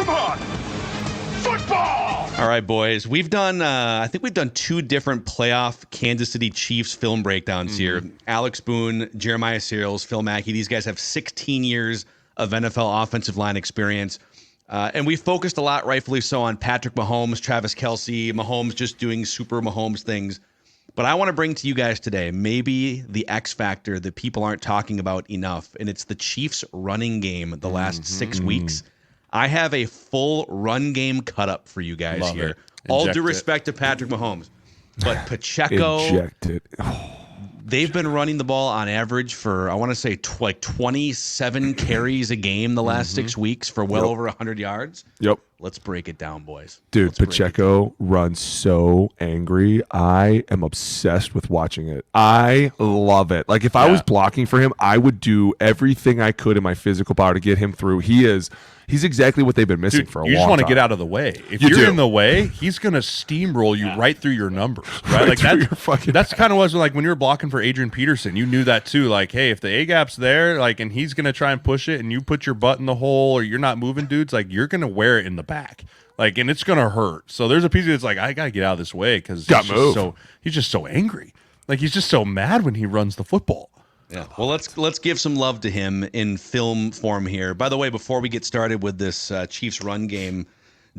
Come on! Football! All right, boys. We've done, I think we've done 2 different playoff Kansas City Chiefs film breakdowns here. Alex Boone, Jeremiah Sirles, Phil Mackey. These guys have 16 years of NFL offensive line experience. And we focused a lot, rightfully so, on Patrick Mahomes, Travis Kelce, Mahomes just doing super Mahomes things. But I want to bring to you guys today maybe the X factor that people aren't talking about enough, and it's the Chiefs' running game the last 6 weeks. I have a full run game cut up for you guys Love here. it. All due respect to Patrick Mahomes. But Pacheco, Inject it. they've been running the ball on average for, I want to say, like 27 carries a game the last 6 weeks for well over 100 yards. Yep. Let's break it down, boys. Dude, Let's break it Pacheco runs so angry. I am obsessed with watching it. I love it. Like, if I was blocking for him, I would do everything I could in my physical power to get him through. He's exactly what they've been missing for a long time. You just want to get out of the way. If you're in the way, he's going to steamroll you right through your numbers. Right? Like that's kind of what like when you were blocking for Adrian Peterson, you knew that too. Like, hey, if the A-gap's there, like, and he's going to try and push it and you put your butt in the hole or you're not moving dudes, like, you're going to wear it in the back. Like, and it's going to hurt. So there's a piece that's like, I got to get out of this way because he's just so angry. Like, he's just so mad when he runs the football. Yeah. Well, let's give some love to him in film form here. By the way, before we get started with this Chiefs run game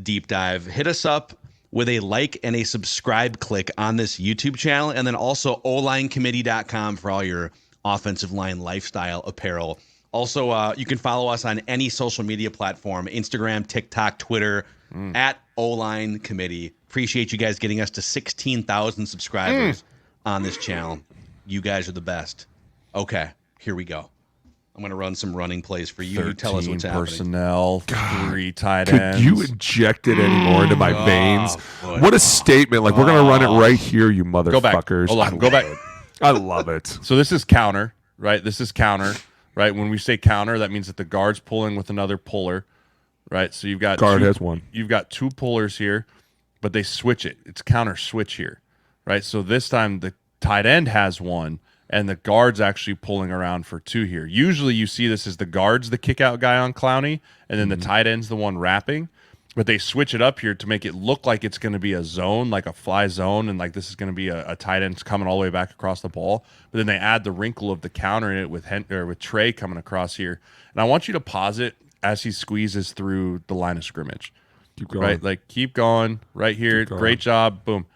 deep dive, hit us up with a like and a subscribe click on this YouTube channel, and then also olinecommittee.com for all your offensive line lifestyle apparel. Also, you can follow us on any social media platform, Instagram, TikTok, Twitter, at O-Line Committee. Appreciate you guys getting us to 16,000 subscribers on this channel. You guys are the best. Okay, here we go. I'm going to run some running plays for you. You tell us what's happening. Personnel, 3 tight ends. Could you inject it any more into my veins? What a statement. Like, we're going to run it right here, you motherfuckers. Go back. Hold on. Go back. I love it. So this is counter, right? This is counter, right? When we say counter, that means that the guard's pulling with another puller, right? So you've got guard has one. You've got 2 pullers here, but they switch it. It's counter switch here, right? So this time the tight end has one, and the guard's actually pulling around for 2 here. Usually you see this as the guard's the kick-out guy on Clowney, and then the tight end's the one wrapping. But they switch it up here to make it look like it's going to be a zone, like a fly zone, and like this is going to be a tight end coming all the way back across the ball. But then they add the wrinkle of the counter in it with Trey coming across here. And I want you to pause it as he squeezes through the line of scrimmage. Keep going. Right? Like, keep going. Right here. Great job. Boom.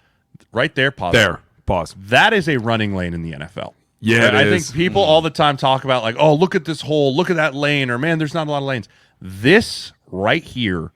Right there, pause. There. Pause. That is a running lane in the NFL. Yeah, I think people all the time talk about, like, oh, look at this hole, look at that lane, or man, there's not a lot of lanes. This right here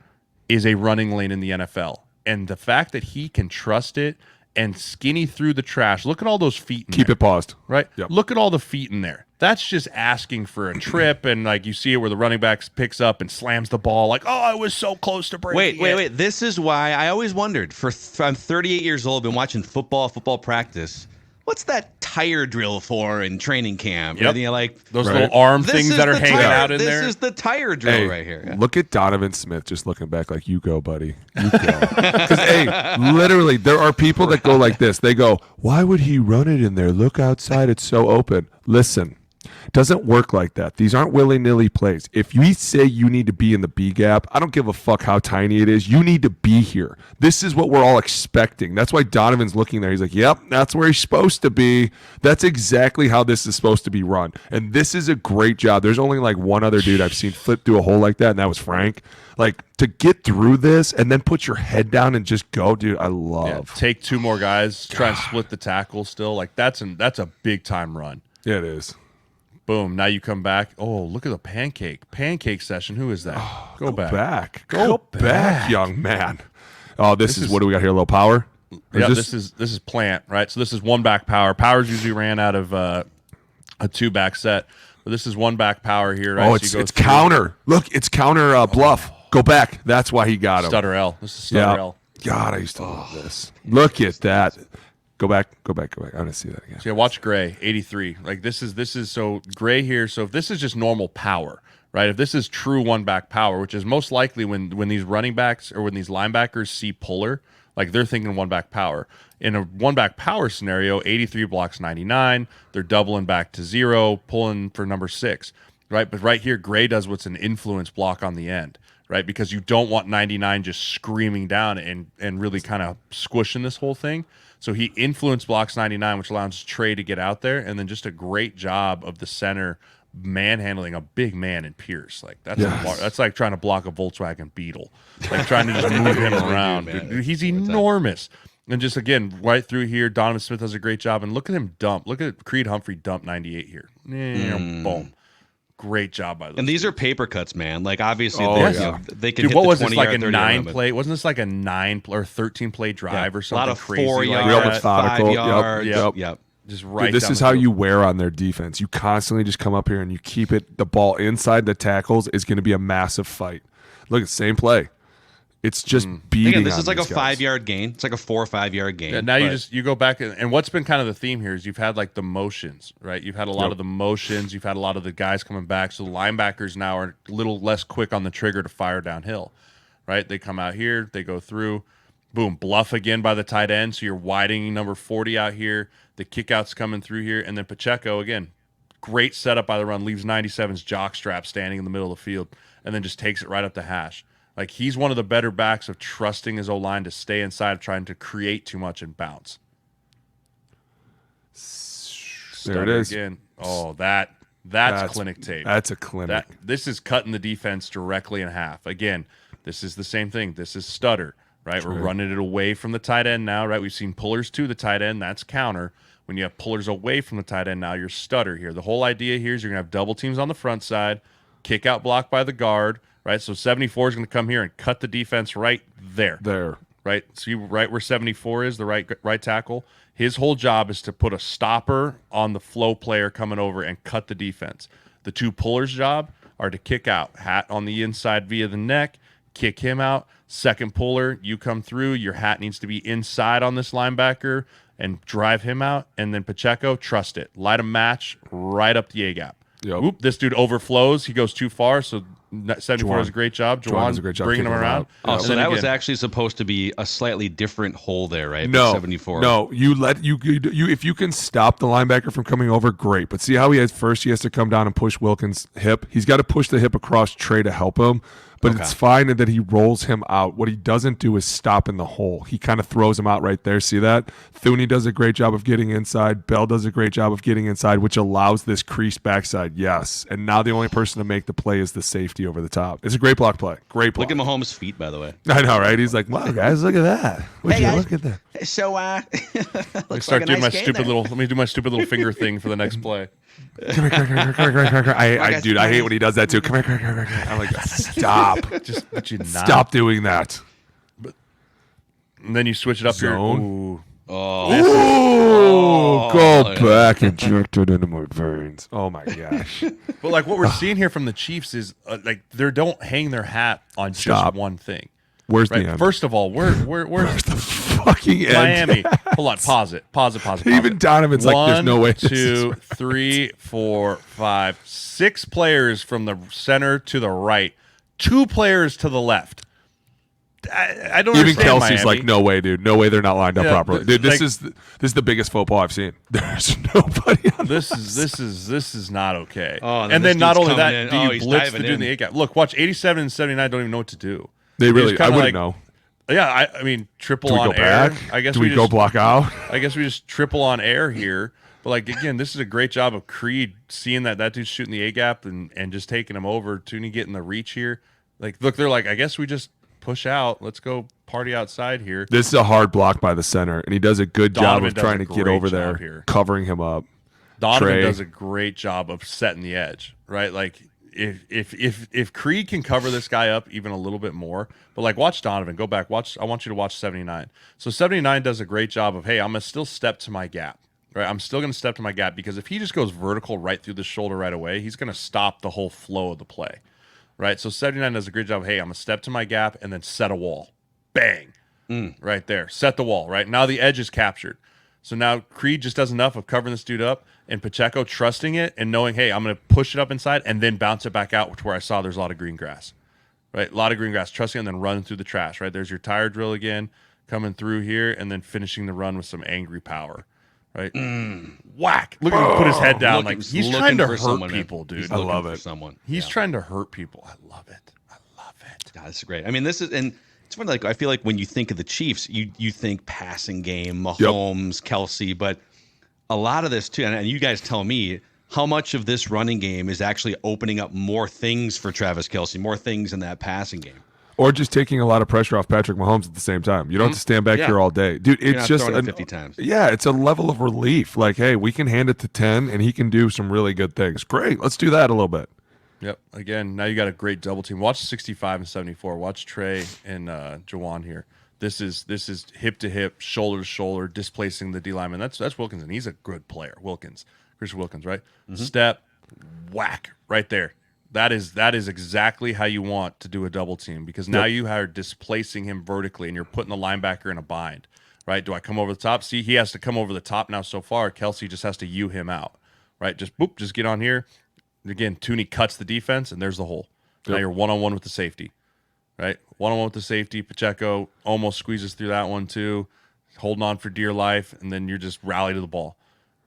is a running lane in the NFL. And the fact that he can trust it and skinny through the trash, look at all those feet in there. Keep it paused. Right? Yep. Look at all the feet in there. That's just asking for a trip, and like you see it where the running back picks up and slams the ball, like, oh, I was so close to breaking Wait. This is why I always wondered. I'm 38 years old, been watching football practice. What's that tire drill for in training camp? Yep. You like those little arm things that are hanging out in there. This is the tire drill right here. Yeah. Look at Donovan Smith just looking back like, you go, buddy. You go. Because, hey, literally, there are people that go like this. They go, why would he run it in there? Look outside. It's so open. Listen. Doesn't work like that. These aren't willy-nilly plays. If you say you need to be in the B gap, I don't give a fuck how tiny it is. You need to be here. This is what we're all expecting. That's why Donovan's looking there. He's like, yep, that's where he's supposed to be. That's exactly how this is supposed to be run. And this is a great job. There's only like one other dude I've seen flip through a hole like that, and that was Frank. Like, to get through this and then put your head down and just go, dude, I love. Yeah, take 2 more guys, try and split the tackle still. Like, that's a big-time run. Yeah, it is. Boom. Now you come back. Oh, look at the pancake session. Who is that? Go back. Go back, young man. Oh, this is what do we got here? A little power? Yeah, this is plant, right? So this is 1 back power. Powers usually ran out of a 2 back set. But this is 1 back power here, right? Oh, it's counter. Look, it's counter bluff. Go back. That's why he got him. Stutter L. This is Stutter L. God, I used to love this. Look at that. Go back. I want to see that again. So yeah, watch Gray, 83. Like this is so Gray here. So if this is just normal power, right? If this is true 1 back power, which is most likely when these running backs or when these linebackers see puller, like they're thinking 1 back power. In a 1 back power scenario, 83 blocks 99. They're doubling back to 0, pulling for number 6, right? But right here, Gray does what's an influence block on the end. right? Because you don't want 99 just screaming down and really kind of squishing this whole thing. So he influence blocks 99, which allows Trey to get out there, and then just a great job of the center manhandling a big man in Pierce. Like that's like trying to block a Volkswagen Beetle, like trying to just move him around. Dude, he's enormous. And just again, right through here, Donovan Smith does a great job. And look at him dump. Look at Creed Humphrey dump 98 here. Boom. Great job by those. And these are paper cuts, man. Like obviously, they can. Dude, hit what the was this 20 like yard, a 30 9 yard play? Wasn't this like a 9 or 13 play drive or something? A lot of crazy 4 like yards, that? 5 yards. Yep. Just right. Dude, this down is the how field. you wear on their defense. You constantly just come up here and you keep the ball inside the tackles is going to be a massive fight. Look at the same play. It's just beating. Again, this on is like a these guys. 5-yard gain. It's like a 4 or 5 yard gain. Yeah, now you go back and what's been kind of the theme here is you've had like the motions, right? You've had a lot of the motions. You've had a lot of the guys coming back. So the linebackers now are a little less quick on the trigger to fire downhill, right? They come out here, they go through, boom, bluff again by the tight end. So you're widening number 40 out here. The kickout's coming through here, and then Pacheco again, great setup by the run, leaves 97's jock strap standing in the middle of the field, and then just takes it right up the hash. Like he's one of the better backs of trusting his O-line to stay inside, trying to create too much and bounce. There it is. Again. Oh, that's clinic tape. That's a clinic. This is cutting the defense directly in half. Again, this is the same thing. This is stutter, right? True. We're running it away from the tight end now, right? We've seen pullers to the tight end. That's counter. When you have pullers away from the tight end now, you're stutter here. The whole idea here is you're going to have double teams on the front side, kick out block by the guard, right? So 74 is going to come here and cut the defense right there. Right? So right where 74 is, the right tackle, his whole job is to put a stopper on the flow player coming over and cut the defense. The two pullers' job are to kick out. Hat on the inside via the neck, kick him out. Second puller, you come through. Your hat needs to be inside on this linebacker and drive him out. And then Pacheco, trust it. Light a match right up the A-gap. Yep. Oop, this dude overflows. He goes too far, so 74 does a great job. Juwan does a great job bringing him around. Oh, so that was actually supposed to be a slightly different hole there, right? No, 74. No, you if you can stop the linebacker from coming over, great. But see how he has to come down and push Wilkins' hip. He's got to push the hip across Trey to help him. But it's fine that he rolls him out. What he doesn't do is stop in the hole. He kind of throws him out right there. See that? Thuney does a great job of getting inside. Bell does a great job of getting inside, which allows this creased backside. Yes. And now the only person to make the play is the safety over the top. It's a great block play. Great block. Look at Mahomes' feet, by the way. I know, right? He's like, wow, guys, look at that. Would you look at that? So, let me start doing my stupid little. Let me do my stupid little finger thing for the next play. Come here. I hate when he does that too. Come here. I'm like, stop. Just stop doing that. And then you switch it up Zone. here. Ooh, go back, inject it into my veins. Oh my gosh. But like what we're seeing here from the Chiefs is like they don't hang their hat on just one thing. Where's the end? First of all, where's the fucking end? Miami. Hold on, pause it. Even Donovan's like, there's no way. 1, 2, 3, 4, 5, 6 players from the center to the right, 2 players to the left. I don't even understand Kelsey's Miami. like, no way, dude. No way they're not lined up properly. Dude, this is the biggest faux pas I've seen. There's nobody on this is not okay. Oh, and then not only that, in. do you he's blitz the diving dude in the A gap? Look, watch 87 and 79 don't even know what to do. They really, I kinda wouldn't know. Yeah, I mean, triple Do we on go air. back? I guess Do we go just block out? I guess we just triple on air here. But like again, this is a great job of Creed seeing that dude's shooting the A gap and just taking him over. Tooney getting the reach here. Like, look, they're like, I guess we just push out. Let's go party outside here. This is a hard block by the center, and he does a good Donovan job of trying to get over there, here. covering him up. Donovan Trey does a great job of setting the edge, right? Like if Creed can cover this guy up even a little bit more, but like watch Donovan, go back, watch. I want you to watch 79. So 79 does a great job of, hey, I'm gonna still step to my gap, right? I'm still gonna step to my gap because if he just goes vertical right through the shoulder right away, he's gonna stop the whole flow of the play, right? So 79 does a great job of, hey, I'm gonna step to my gap and then set a wall, bang, right there, set the wall, right? Now the edge is captured. So now Creed just does enough of covering this dude up and Pacheco trusting it and knowing, hey, I'm going to push it up inside and then bounce it back out to where I saw there's a lot of green grass, right? A lot of green grass, trusting it and then running through the trash, right? There's your tire drill again, coming through here and then finishing the run with some angry power, right? Whack. Look at him put his head down. Like he's trying to hurt people, dude. He's I love for it. someone. He's trying to hurt people. I love it. God, that's great. I mean, this is, and it's funny, like, I feel like when you think of the Chiefs, you think passing game, Mahomes, Kelsey, but a lot of this too, and you guys tell me how much of this running game is actually opening up more things for Travis Kelsey, more things in that passing game. Or just taking a lot of pressure off Patrick Mahomes at the same time. You don't have to stand back here all day. Dude, You're it's not just throwing it 50 times. Yeah, it's a level of relief. Like, hey, we can hand it to 10 and he can do some really good things. Great. Let's do that a little bit. Yep. Again, now you got a great double team. Watch 65 and 74. Watch Trey and Jawan here. This is hip to hip, shoulder to shoulder, displacing the D lineman. That's Wilkinson. He's a good player. Christian Wilkins, right? Step, whack, right there. That is exactly how you want to do a double team, because now you are displacing him vertically and you're putting the linebacker in a bind, right? Do I come over the top? See, he has to come over the top now so far. Kelsey just has to U him out, right? Just boop, just get on here. Again, Tooney cuts the defense and there's the hole. Now you're one-on-one with the safety, right? One-on-one with the safety. Pacheco almost squeezes through that one too, holding on for dear life, and then you're just rally to the ball.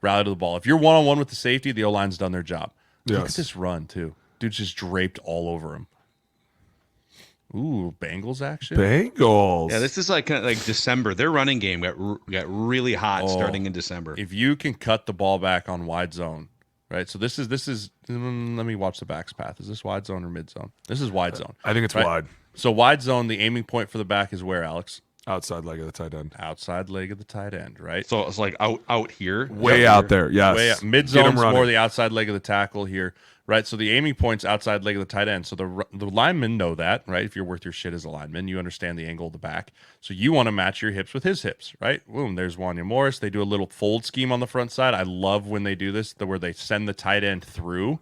If you're one-on-one with the safety, the O-line's done their job. Look at this run too. Dude's just draped all over him. Ooh, Bengals action. Bengals. Yeah, this is like December. Their running game got really hot starting in December. If you can cut the ball back on wide zone, right? So this is. Let me watch the back's path. Is this wide zone or mid zone? This is wide zone. I think it's wide. So wide zone, the aiming point for the back is where, Alex? Outside leg of the tight end. Outside leg of the tight end, right? So it's like out here. Way out there, yes. Way out. Mid zone's more the outside leg of the tackle here. Right, so the aiming point's outside leg of the tight end. So the linemen know that, right? If you're worth your shit as a lineman, you understand the angle of the back. So you want to match your hips with his hips, right? Boom, there's Wanya Morris. They do a little fold scheme on the front side. I love when they do this, where they send the tight end through,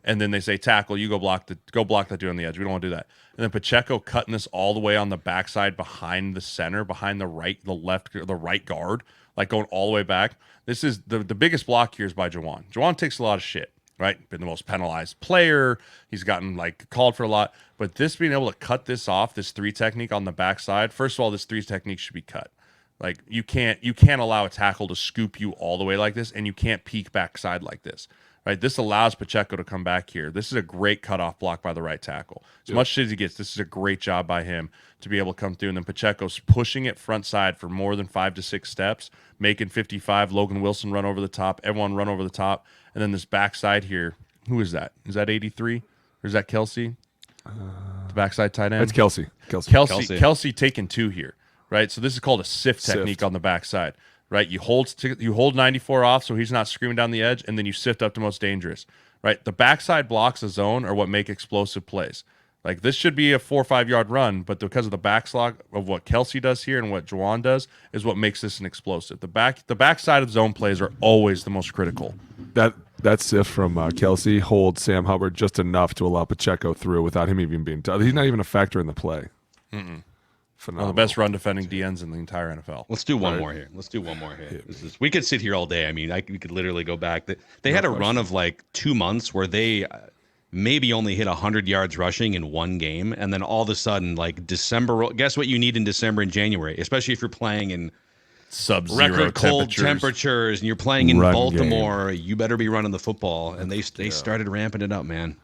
and then they say, tackle, you go block that dude on the edge. We don't want to do that. And then Pacheco cutting this all the way on the backside behind the center, behind the right guard, like going all the way back. This is the biggest block here is by Jawan. Jawan takes a lot of shit. Right, been the most penalized player. He's gotten called for a lot, but this being able to cut this off, this 3 technique on the backside. First of all, this 3 technique should be cut. Like you can't allow a tackle to scoop you all the way like this, and you can't peek backside like this. Right, this allows Pacheco to come back here. This is a great cutoff block by the right tackle. As much shit as he gets, this is a great job by him to be able to come through. And then Pacheco's pushing it front side for more than 5 to 6 steps, making 55. Logan Wilson run over the top. Everyone run over the top. And then this backside here, who is that? Is that 83? Or is that Kelsey? The backside tight end? That's Kelsey. Kelsey taking 2 here, right? So this is called a sift technique on the backside, right? You hold 94 off so he's not screaming down the edge, and then you sift up to most dangerous, right? The backside blocks of zone are what make explosive plays. Like this should be a 4 or 5 yard run, but because of the backslog of what Kelsey does here and what Jawan does is what makes this an explosive. The backside of zone plays are always the most critical. That sift from Kelsey holds Sam Hubbard just enough to allow Pacheco through without him even being done. He's not even a factor in the play. Phenomenal. One of the best run defending DNs in the entire NFL. Let's do one more here. We could sit here all day. I mean, we could literally go back. They had a run of 2 months where they maybe only hit 100 yards rushing in one game, and then all of a sudden, December. Guess what you need in December and January, especially if you're playing in sub-zero record cold temperatures and you're playing in Baltimore. Game. You better be running the football, and they started ramping it up, man.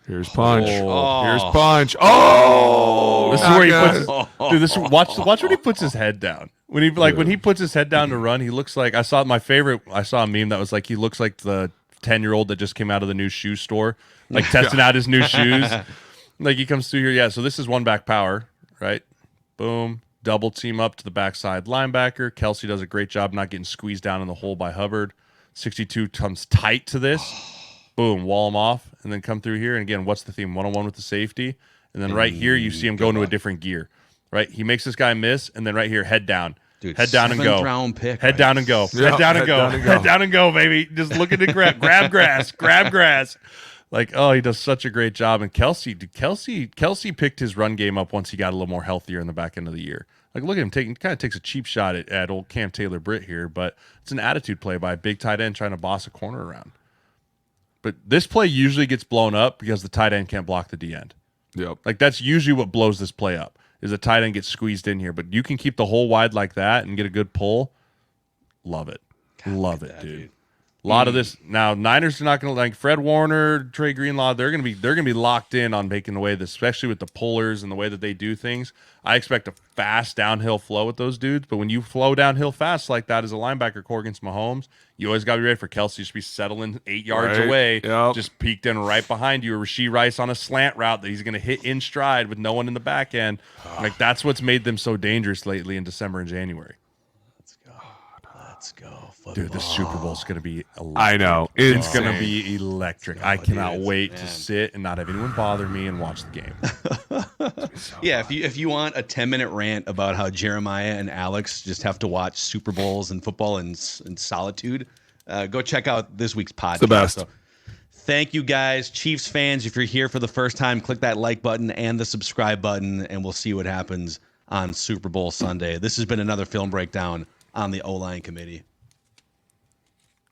Here's punch. Here's punch. Oh, this is where he puts. Dude, watch when he puts his head down. When he puts his head down to run, he looks like I saw a meme that was he looks like the 10-year-old that just came out of the new shoe store, testing out his new shoes. He comes through here. Yeah, so this is one back power, right? Boom. Double team up to the backside linebacker. Kelsey does a great job not getting squeezed down in the hole by Hubbard. 62 comes tight to this. Boom, wall him off, and then come through here. And again, what's the theme? 1-on-1 with the safety. And then right here, you see him go into a different gear. Right? He makes this guy miss, and then right here, head down. Dude, head down and go. Round pick, head down and go. Yeah, head down and go. Head down and go, baby. Just looking to grab grass. Grab grass. He does such a great job. And Kelsey picked his run game up once he got a little more healthier in the back end of the year. Look at him kind of takes a cheap shot at old Cam Taylor-Britt here, but it's an attitude play by a big tight end trying to boss a corner around. But this play usually gets blown up because the tight end can't block the D end. Yep. That's usually what blows this play up, is the tight end gets squeezed in here. But you can keep the hole wide like that and get a good pull. Love it. Love it, dude. A lot of this now. Niners are not going to like Fred Warner, Trey Greenlaw. They're going to be locked in on making the way this, especially with the pullers and the way that they do things. I expect a fast downhill flow with those dudes. But when you flow downhill fast like that as a linebacker core against Mahomes, you always got to be ready for Kelsey to be settling 8 yards away, just peeked in right behind you, or Rashee Rice on a slant route that he's going to hit in stride with no one in the back end. Like that's what's made them so dangerous lately in December and January. Let's go. Football. Dude, the Super Bowl is going to be electric. I know. It's going to be electric. I cannot wait to sit and not have anyone bother me and watch the game. Yeah, if you want a 10-minute rant about how Jeremiah and Alex just have to watch Super Bowls and football in solitude, go check out this week's podcast. It's the best. So, thank you, guys. Chiefs fans, if you're here for the first time, click that like button and the subscribe button, and we'll see what happens on Super Bowl Sunday. This has been another film breakdown on the O-Line Committee.